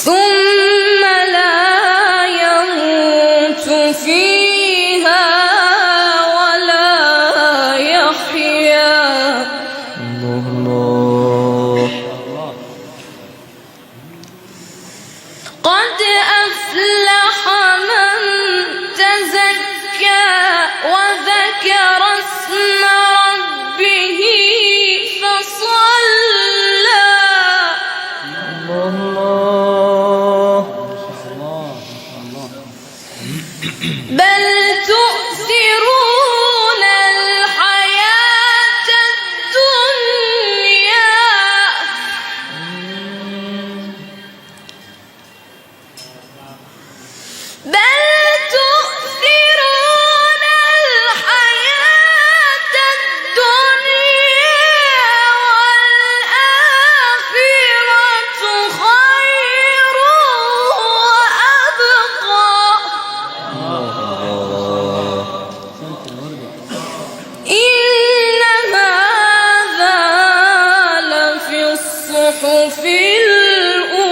ثم لا يموت فيها ولا يحيا. الله قد أفلح من تزكى وذكر اسم ربه فصلى. بل تؤثرون الحياة الدنيا والآخرة خير وأبقى. إن هذا لفي الصحف الأولى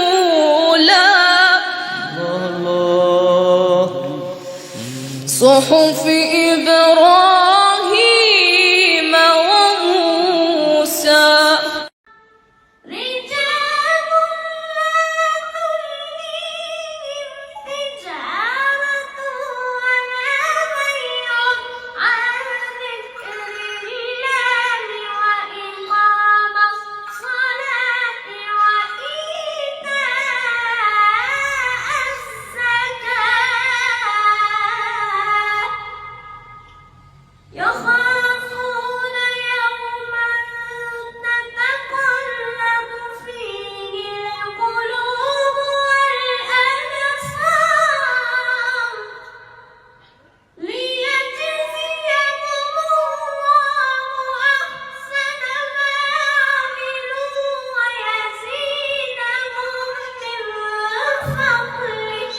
صحف إبراهيم وموسى. رجال لا تلهيهم تجارة ولا بيع عن ذكر الله وإقام الصلاة وإيتاء الزكاة يخافون يوما تتقلب فيه القلوب والأبصار ليجزيهم الله أحسن ما عملوا ويزيدهم من فضله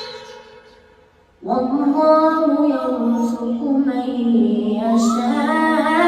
والله يرزق من يشاء